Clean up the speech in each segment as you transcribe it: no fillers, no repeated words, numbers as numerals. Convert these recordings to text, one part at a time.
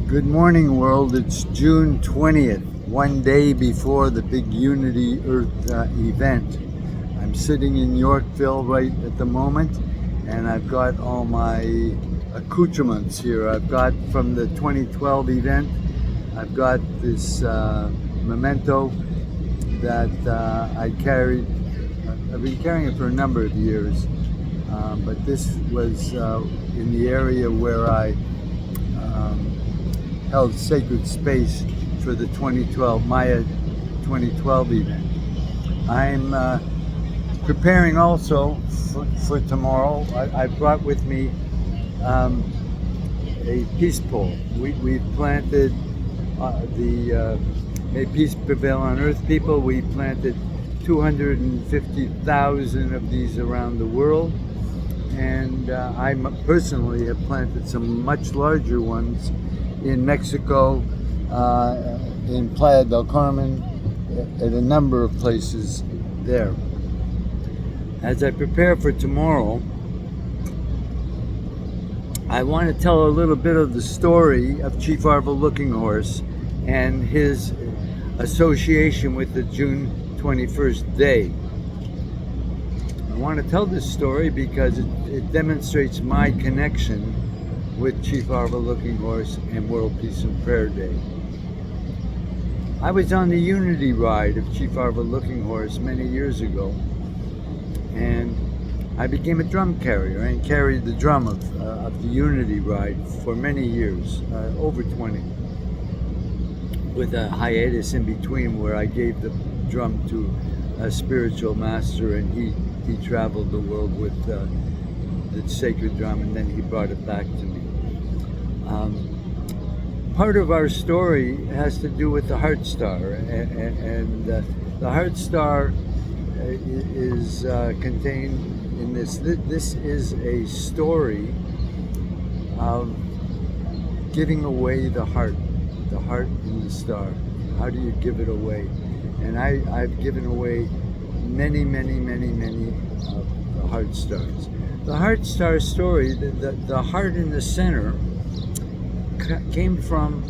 Good morning, world. It's June 20th, one day before the big Unity Earth event. I'm sitting in Yorkville right at the moment, and I've got all my accoutrements here. I've got from the 2012 event, I've got this memento that I carried. I've been carrying it for a number of years, but this was in the area where I held sacred space for the 2012 Maya 2012 event. I'm preparing also for tomorrow. I brought with me a peace pole. We've planted May Peace Prevail on Earth people. We planted 250,000 of these around the world, and I personally have planted some much larger ones in Mexico, in Playa del Carmen, at a number of places there. As I prepare for tomorrow, I want to tell a little bit of the story of Chief Arva Looking Horse and his association with the June 21st day. I want to tell this story because it demonstrates my connection with Chief Arva Looking Horse and World Peace and Prayer Day. I was on the Unity ride of Chief Arva Looking Horse many years ago, and I became a drum carrier and carried the drum of the Unity ride for many years, over 20, with a hiatus in between where I gave the drum to a spiritual master, and he traveled the world with the sacred drum, and then he brought it back to me. Part of our story has to do with the Heart Star, and the Heart Star is contained in this. This is a story of giving away the heart in the star. How do you give it away? And I've given away many of the Heart Stars. The Heart Star story, the heart in the center, came from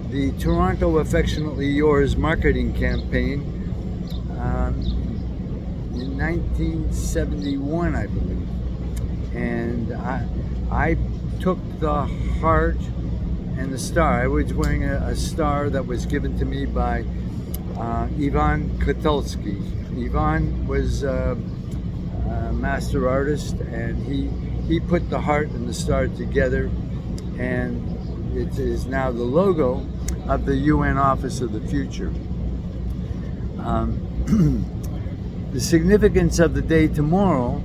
the Toronto Affectionately Yours marketing campaign in 1971, I believe. And I took the heart and the star. I was wearing a star that was given to me by Ivan Kotulski. Ivan was a master artist, and he put the heart and the star together, and it is now the logo of the UN Office of the Future. The significance of the day tomorrow,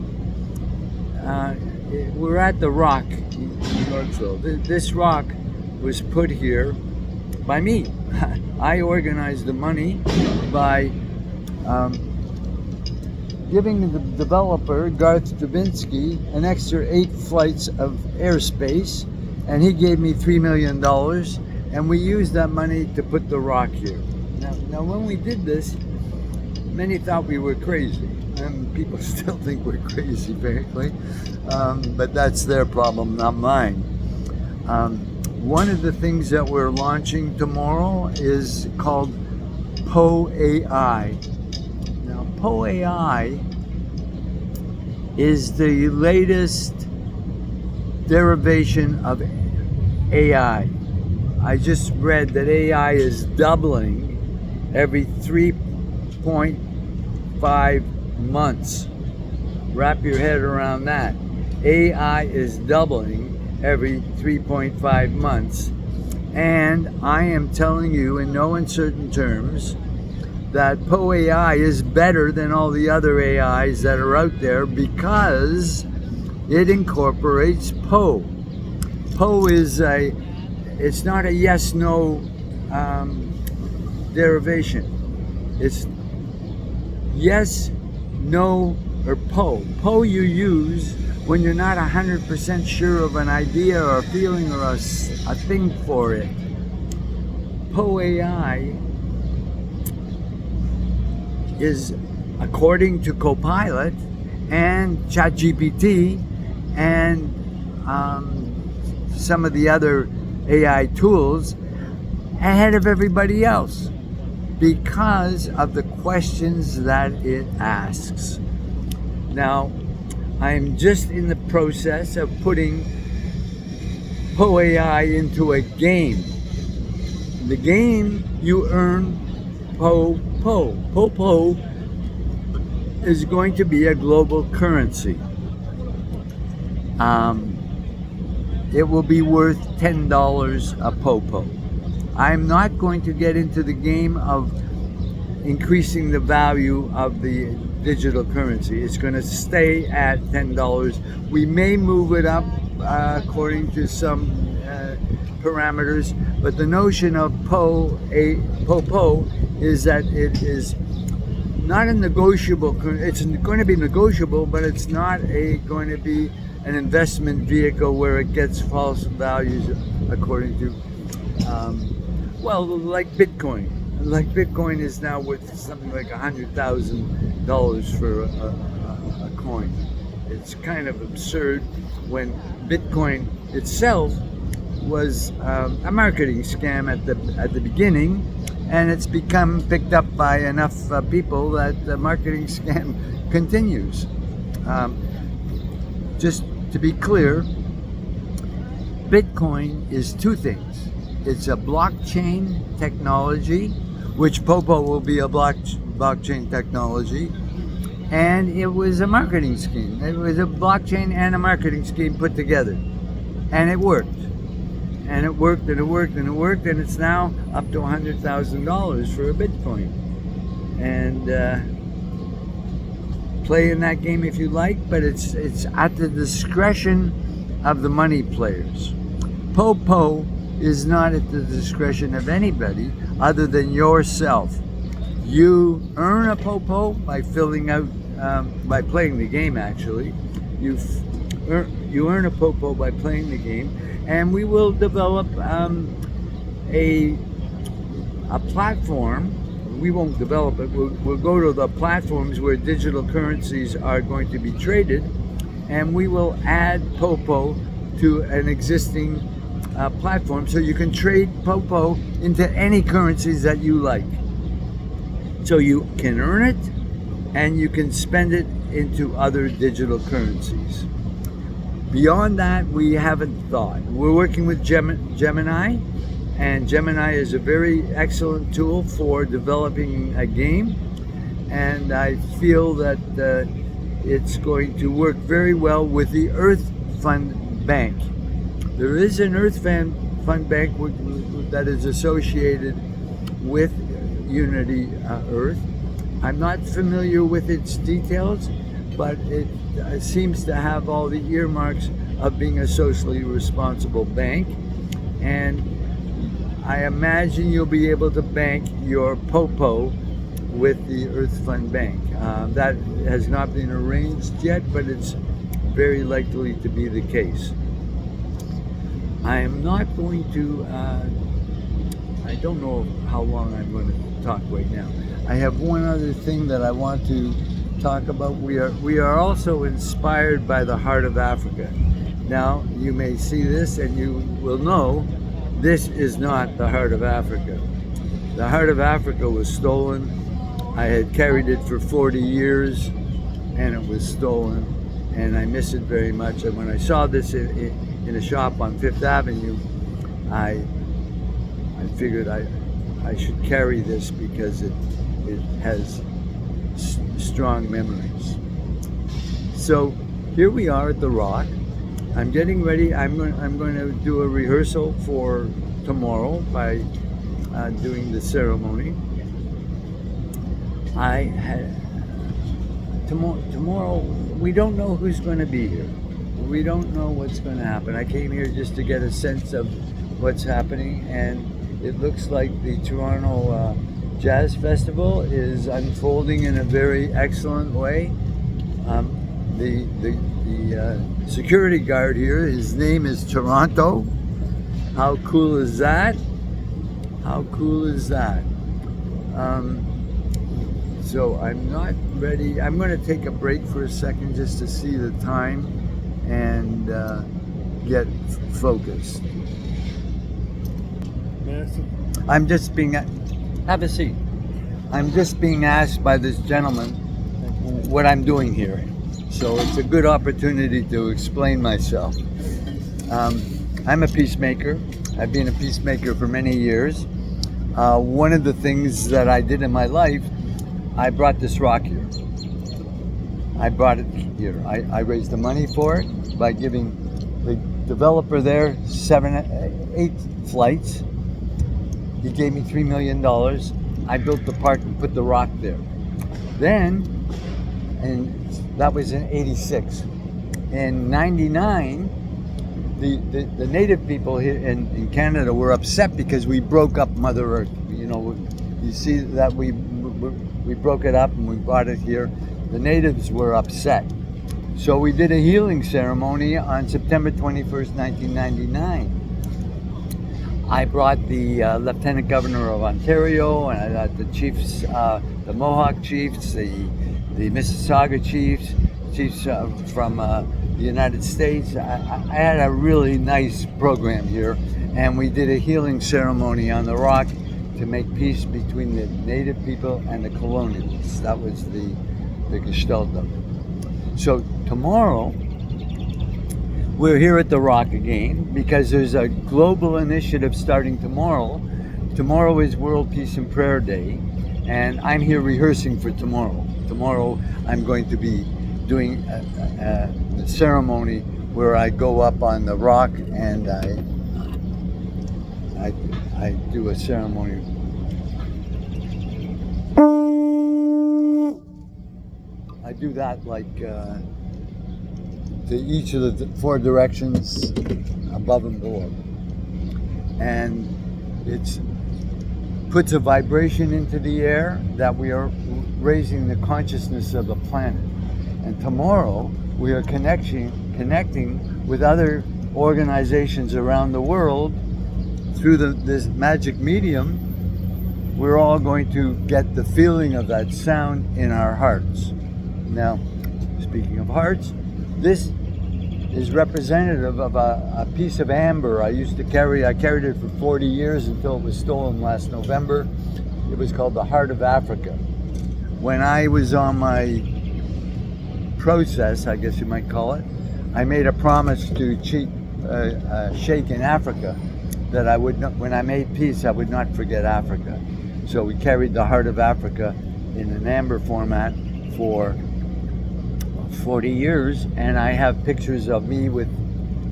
we're at the Rock in Yorkville. This rock was put here by me. I organized the money by giving the developer, Garth Drabinsky, an extra 8 flights of airspace, and he gave me $3 million, and we used that money to put the rock here. Now when we did this, many thought we were crazy, and people still think we're crazy, frankly, but that's their problem, not mine. One of the things that we're launching tomorrow is called PoAI. Now, PoAI is the latest derivation of AI. I just read that AI is doubling every 3.5 months. Wrap your head around that. AI is doubling every 3.5 months. And I am telling you in no uncertain terms that PoAI is better than all the other AIs that are out there because it incorporates Po. Po is it's not a yes-no derivation. It's yes, no, or Po. Po you use when you're not 100% sure of an idea or a feeling or a thing for it. PoAI is, according to Copilot and ChatGPT and some of the other AI tools ahead of everybody else because of the questions that it asks. Now, I'm just in the process of putting PoAI into a game. The game, you earn PoPo. PoPo is going to be a global currency. It will be worth $10 a PoPo. I'm not going to get into the game of increasing the value of the digital currency. It's going to stay at $10. We may move it up according to some parameters, but the notion of PoPo is that it is not a negotiable. It's going to be negotiable, but it's not going to be an investment vehicle where it gets false values according to, like Bitcoin. Like Bitcoin is now worth something like $100,000 for a coin. It's kind of absurd when Bitcoin itself was a marketing scam at the beginning, and it's become picked up by enough people that the marketing scam continues. Just to be clear, Bitcoin is two things. It's a blockchain technology, which PoPo will be a blockchain technology, and it was a marketing scheme. It was a blockchain and a marketing scheme put together, and it worked. And it worked, and it worked, and it worked, and it's now up to $100,000 for a Bitcoin. And play in that game if you like, but it's at the discretion of the money players. PoPo is not at the discretion of anybody other than yourself. You earn a PoPo by filling out, by playing the game. Actually, you earn a PoPo by playing the game, and we will develop a platform. We won't develop it. We'll go to the platforms where digital currencies are going to be traded, and we will add PoPo to an existing platform, so you can trade PoPo into any currencies that you like. So you can earn it, and you can spend it into other digital currencies. Beyond that, we haven't thought. We're working with Gemini, and Gemini is a very excellent tool for developing a game, and I feel that it's going to work very well with the Earth Fund Bank. There is an Earth Fund Bank that is associated with Unity Earth. I'm not familiar with its details, but it seems to have all the earmarks of being a socially responsible bank, and I imagine you'll be able to bank your PoPo with the Earth Fund Bank. That has not been arranged yet, but it's very likely to be the case. I am not going to, I don't know how long I'm going to talk right now. I have one other thing that I want to talk about. We are also inspired by the Heart of Africa. Now, you may see this and you will know this is not the Heart of Africa. The Heart of Africa was stolen. I had carried it for 40 years and it was stolen, and I miss it very much. And when I saw this in a shop on Fifth Avenue, I figured I should carry this because it has strong memories. So here we are at the Rock. I'm getting ready. I'm going to do a rehearsal for tomorrow by doing the ceremony. Tomorrow we don't know who's going to be here. We don't know what's going to happen. I came here just to get a sense of what's happening, and it looks like the Toronto Jazz Festival is unfolding in a very excellent way. The security guard here, his name is Toronto. How cool is that? How cool is that? So I'm not ready. I'm going to take a break for a second just to see the time and get focused. I'm just being, have a seat. I'm just being asked by this gentleman what I'm doing here. So it's a good opportunity to explain myself. I'm a peacemaker. I've been a peacemaker for many years. One of the things that I did in my life, I brought this rock here. I brought it here. I raised the money for it by giving the developer there 8 flights. He gave me $3 million. I built the park and put the rock there. Then, and that was in 86. In 99, the native people here in Canada were upset because we broke up Mother Earth. You know, you see that we broke it up and we brought it here. The natives were upset. So we did a healing ceremony on September 21st, 1999. I brought the Lieutenant Governor of Ontario, and I got the chiefs, the Mohawk chiefs, the Mississauga chiefs from the United States. I had a really nice program here, and we did a healing ceremony on the rock to make peace between the native people and the colonialists. That was the gestalt of it. So tomorrow, we're here at the Rock again because there's a global initiative starting tomorrow. Tomorrow is World Peace and Prayer Day, and I'm here rehearsing for tomorrow. Tomorrow I'm going to be doing a ceremony where I go up on the rock and I do a ceremony. I do that like to each of the 4 directions above and below. And it puts a vibration into the air that we are raising the consciousness of the planet. And tomorrow we are connecting with other organizations around the world through this magic medium. We're all going to get the feeling of that sound in our hearts. Now, speaking of hearts, this is representative of a piece of amber I carried it for 40 years until it was stolen last November. It was called the Heart of Africa. When I was on my process, I guess you might call it, I made a promise to Sheikh in Africa that I would not, when I made peace, I would not forget Africa. So we carried the Heart of Africa in an amber format for 40 years, and I have pictures of me with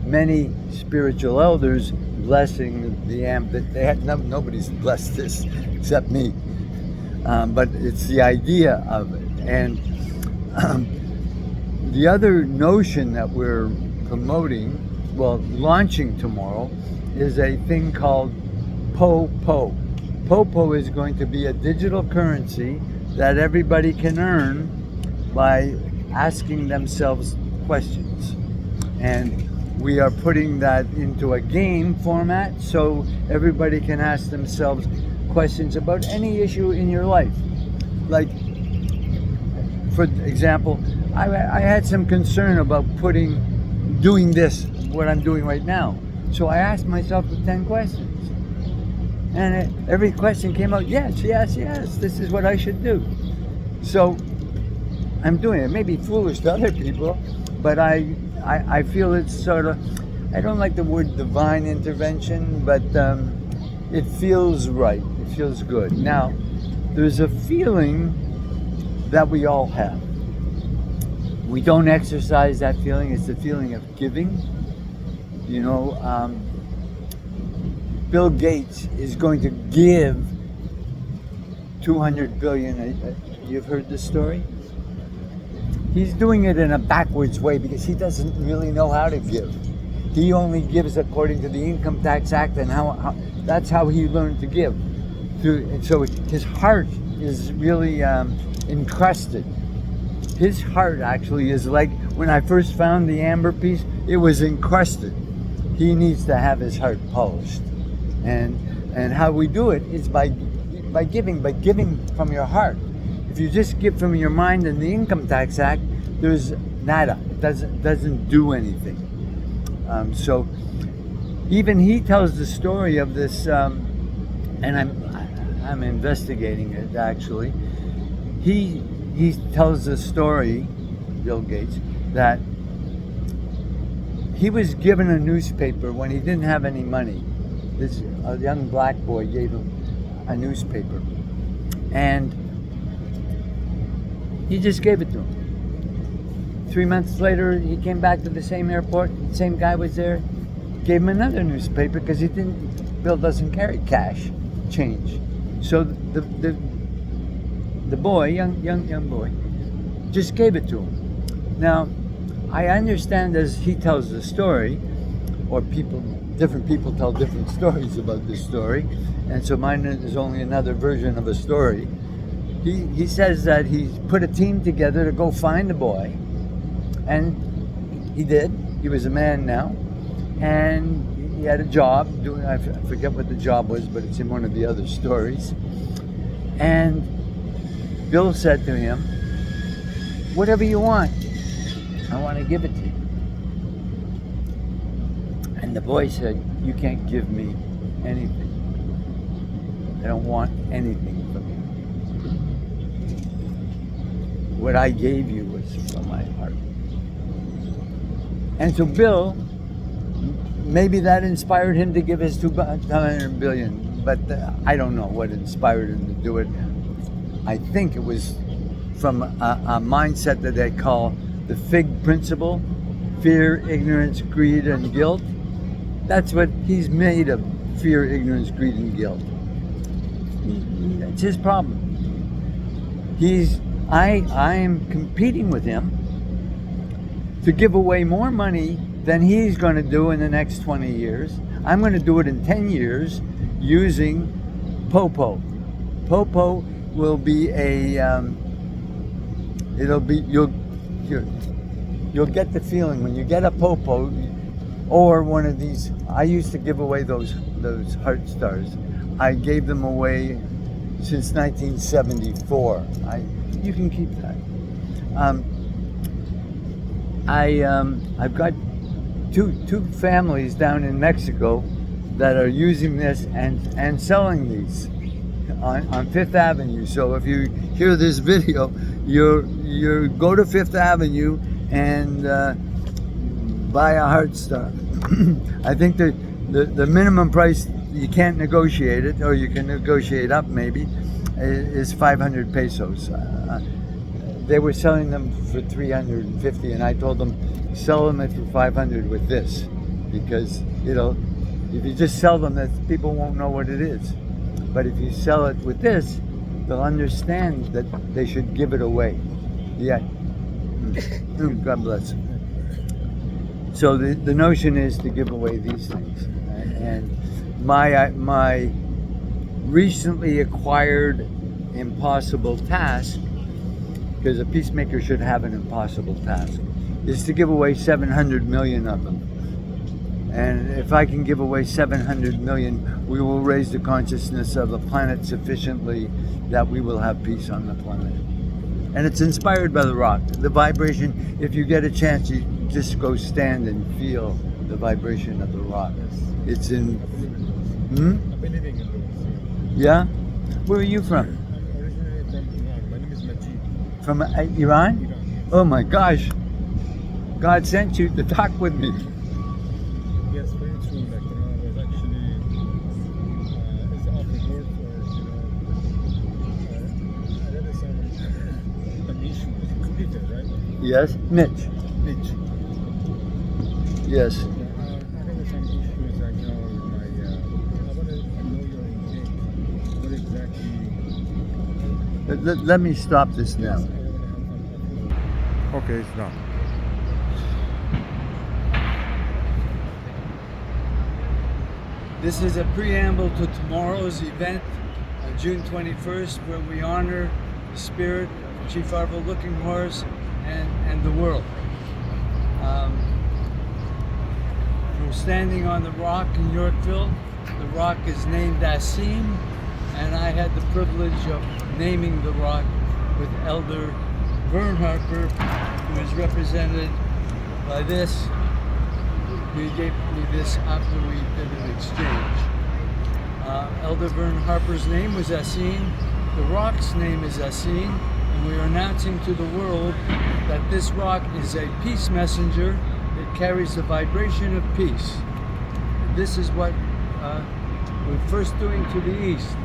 many spiritual elders blessing the amber. Nobody's blessed this except me, but it's the idea of it. And the other notion that we're promoting, launching tomorrow, is a thing called POPO. POPO is going to be a digital currency that everybody can earn by asking themselves questions. And we are putting that into a game format so everybody can ask themselves questions about any issue in your life. Like, for example, I had some concern about doing this, what I'm doing right now. So I asked myself the 10 questions. And every question came out, yes, this is what I should do. So I'm doing it. It may be foolish to other people, but I feel it's sort of, I don't like the word divine intervention, but it feels right. It feels good. Now, there's a feeling that we all have. We don't exercise that feeling. It's the feeling of giving. You know, Bill Gates is going to give $200 billion. You've heard this story? He's doing it in a backwards way because he doesn't really know how to give. He only gives according to the Income Tax Act, and how that's how he learned to give. And so his heart is really encrusted. His heart actually is like when I first found the amber piece, it was encrusted. He needs to have his heart polished. And how we do it is by giving from your heart. If you just give from your mind in the Income Tax Act, there's nada. It doesn't do anything. So even he tells the story of this and I'm investigating it actually. He tells the story, Bill Gates, that he was given a newspaper when he didn't have any money. A young black boy gave him a newspaper, and he just gave it to him. 3 months later, he came back to the same airport. The same guy was there, gave him another newspaper because Bill doesn't carry cash, change. So the boy, young boy, just gave it to him. Now, I understand as he tells the story, or different people tell different stories about this story, and so mine is only another version of a story. He says that he put a team together to go find the boy, and he did. He was a man now, and he had a job doing, I forget what the job was, but it's in one of the other stories. And Bill said to him, "Whatever you want, I want to give it to you." And the boy said, "You can't give me anything. I don't want anything from you. What I gave you was from my heart." And so Bill, maybe that inspired him to give his $200 billion, but I don't know what inspired him to do it. I think it was from a mindset that they call the FIG principle: fear, ignorance, greed, and guilt. That's what he's made of: fear, ignorance, greed, and guilt. It's his problem. I'm competing with him to give away more money than he's going to do in the next 20 years. I'm going to do it in 10 years using Popo. Popo will be you'll get the feeling when you get a Popo or one of these. I used to give away those heart stars. I gave them away since 1974. You can keep that. I've got two families down in Mexico that are using this and selling these on Fifth Avenue. So if you hear this video, you go to Fifth Avenue and buy a heart star. I think the minimum price, you can't negotiate it, or you can negotiate up maybe, is 500 pesos. They were selling them for 350, and I told them, sell them for 500 with this, because if you just sell them, that people won't know what it is. But if you sell it with this, they'll understand that they should give it away. Yeah. God bless. So the notion is to give away these things. And my recently acquired impossible task, because a peacemaker should have an impossible task, is to give away 700 million of them. And if I can give away 700 million, we will raise the consciousness of the planet sufficiently that we will have peace on the planet. And it's inspired by the rock. The vibration, if you get a chance, you just go stand and feel the vibration of the rock. It's in... I've been living in Louis. Yeah? Where are you from? I'm originally from Iran. My name is Majid. From Iran? Iran, yes. Oh my gosh. God sent you to talk with me. Yes, very true. Like, I was actually as often work for, I read some issue with Peter, right? Yes? Mitch. Mitch. Yes. I read some issues right now with my, I want to know your intent. What exactly... Let me stop this now. Okay, it's done. This is a preamble to tomorrow's event, June 21st, where we honor the spirit of Chief Arvo Looking Horse and the world. We're standing on the rock in Yorkville. The rock is named Asim, and I had the privilege of naming the rock with Elder Vern Harper, who is represented by this. He gave me this after we did an exchange. Elder Brother Vern Harper's name was Essene. The rock's name is Essene, and we are announcing to the world that this rock is a peace messenger. It carries the vibration of peace. This is what we're first doing to the east.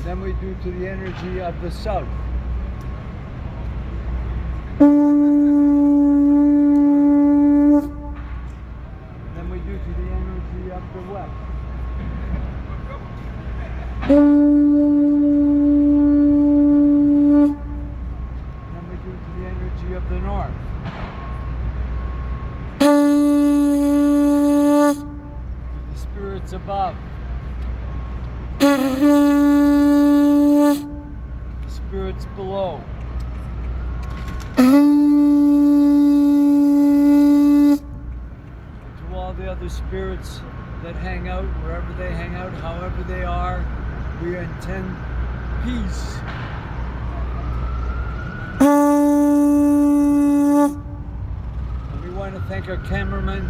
Then we do to the energy of the south. Then we do to the energy of the west. Then we do to the energy of the north. To the spirits above. The spirits below. To all the other spirits that hang out, wherever they hang out, however they are, we intend peace. And we want to thank our cameraman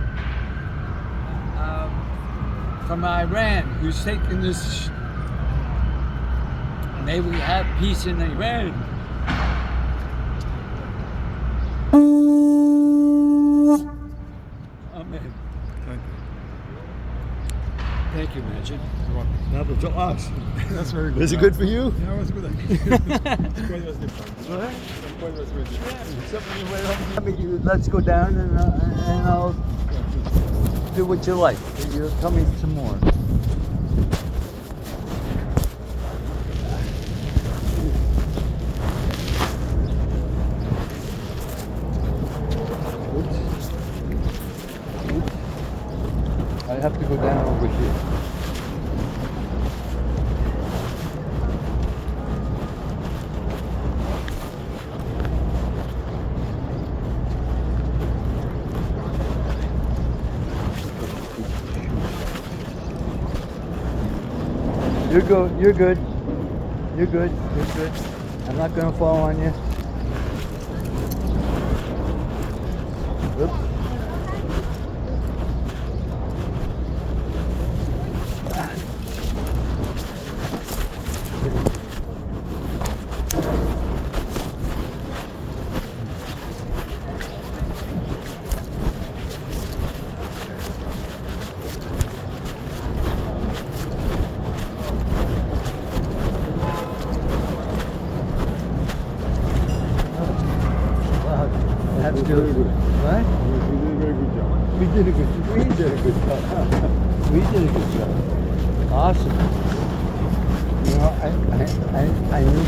from Iran who's taking this. May we have peace in Iran. Amen. Thank you. Thank you, Magic. That was awesome. That's very good. Is it good for you? Yeah, it was good. Squad was different. What? Squad was very different. Let's go down and I'll do what you like. You'll tell me some more. I have to go down over here. You're good. You're good. You're good. You're good. I'm not gonna fall on you. Oops. That's good. What? You did a very good job. We did a good job. We did a good job. Awesome. You know, I knew